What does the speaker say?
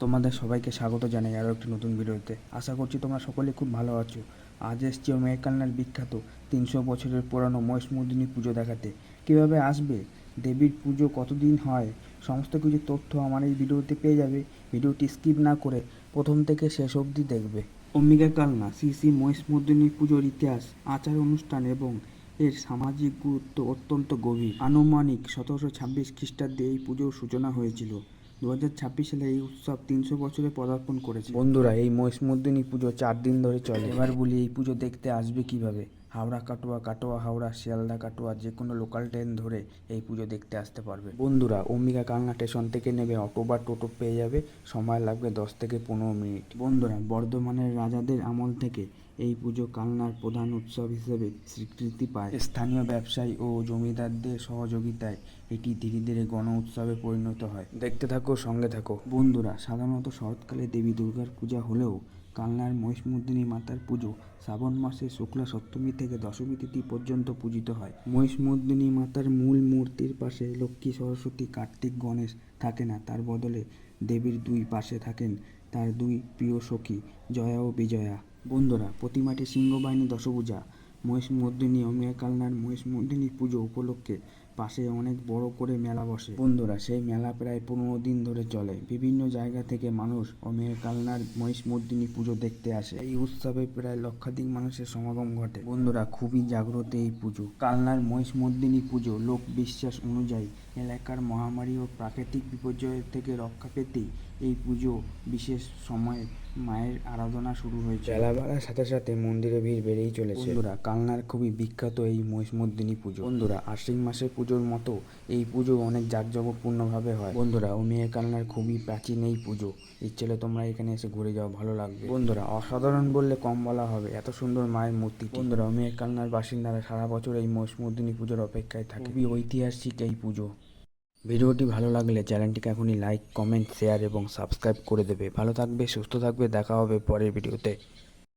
তোমাদের সবাইকে স্বাগত জানাই আরও একটি নতুন ভিডিওতে। আশা করছি তোমরা সকলে খুব ভালো আছো। আজ এসছি মেহেরকালনার বিখ্যাত 300 বছরের পুরানো মহিষমর্দিনী পুজো দেখাতে। কিভাবে আসবে, দেবীর পুজো কতদিন হয়, সমস্ত কিছু তথ্য আমার এই ভিডিওতে পেয়ে যাবে। ভিডিওটি স্কিপ না করে প্রথম থেকে শেষ অবধি দেখবে। অম্বিকা কালনা শ্রী শ্রী মহিষমর্দিনী পুজোর ইতিহাস, আচার অনুষ্ঠান এবং এর সামাজিক গুরুত্ব অত্যন্ত গভীর। আনুমানিক 1726 খ্রিস্টাব্দে এই পুজোর সূচনা হয়েছিল। 2026 সালে এই উৎসব 300 বছরে পদার্পণ করেছে। বন্ধুরা, এই মহিষমর্দিনী পুজো 4 দিন ধরে চলে। এবার বলি এই পুজো দেখতে আসবে কিভাবে। হাওড়া কাটোয়া, কাটোয়া হাওড়া, শিয়ালদা কাটোয়া যে কোনো লোকাল ট্রেন ধরে এই পুজো দেখতে আসতে পারবে। বন্ধুরা, অম্বিকা কালনা স্টেশন থেকে নেবে অটো বা টোটো পেয়ে যাবে। সময় লাগবে 10 থেকে 15 মিনিট। বন্ধুরা, বর্ধমানের রাজাদের আমল থেকে এই পুজো কালনার প্রধান উৎসব হিসেবে স্বীকৃতি পায়। স্থানীয় ব্যবসায়ী ও জমিদারদের সহযোগিতায় এটি ধীরে ধীরে গণ উৎসবে পরিণত হয়। দেখতে থাকো, সঙ্গে থাকো। বন্ধুরা, সাধারণত শরৎকালে দেবী দুর্গার পূজা হলেও কালনার মহিষমর্দিনী মাতার পুজো শ্রাবণ মাসের শুক্লা সপ্তমী থেকে দশমী তিথি পর্যন্ত পূজিত হয়। মহিষমর্দিনী মাতার মূল মূর্তির পাশে লক্ষ্মী, সরস্বতী, কার্তিক, গণেশ থাকে না। তার বদলে দেবীর দুই পাশে থাকেন তার দুই প্রিয় সখী জয়া ও বিজয়া। বন্ধুরা, প্রতিমাটি সিংহবাহিনী দশভুজা। মহিষমর্দিনী অম্বিকা কালনার মহিষমর্দিনী পুজো উপলক্ষে পাশে অনেক বড় করে মেলা বসে। বন্ধুরা, সেই মেলা প্রায় 15 দিন ধরে চলে। বিভিন্ন জায়গা থেকে মানুষ অম্বিকা কালনার মহিষমর্দিনী পুজো দেখতে আসে। এই উৎসবে প্রায় লক্ষাধিক মানুষের সমাগম ঘটে। বন্ধুরা, খুবই জাগ্রত এই পুজো। কালনার মহিষমর্দিনী পুজো লোক বিশ্বাস অনুযায়ী এলাকার মহামারী ও প্রাকৃতিক বিপর্যয়ের থেকে রক্ষা পেতেই এই পুজো বিশেষ সময়ে মায়ের আরাধনা শুরু হয়েছে। বেলা বাড়ার সাথে সাথে মন্দিরে ভিড় বেড়েই চলেছে। বন্ধুরা, কালনার খুবই বিখ্যাত এই মহিষমর্দিনী পুজো। বন্ধুরা, আশ্বিন মাসের পুজোর মতো এই পুজো অনেক জাঁকজমকপূর্ণভাবে হয়। বন্ধুরা, অম্বিকা কালনার খুবই প্রাচীন এই পুজো। ইচ্ছে হলে তোমরা এখানে এসে ঘুরে যাও, ভালো লাগবে। বন্ধুরা, অসাধারণ বললে কম বলা হবে, এত সুন্দর মায়ের মূর্তি। বন্ধুরা, অম্বিকা কালনার বাসিন্দারা সারা বছর এই মহিষমর্দিনী পুজোর অপেক্ষায় থাকে। খুবই ঐতিহাসিক এই পুজো। ভিডিওটি ভালো লাগলে চ্যানেলটিকে এখনই লাইক, কমেন্ট, শেয়ার এবং সাবস্ক্রাইব করে দেবে। ভালো থাকবে, সুস্থ থাকবে, দেখা হবে পরের ভিডিওতে।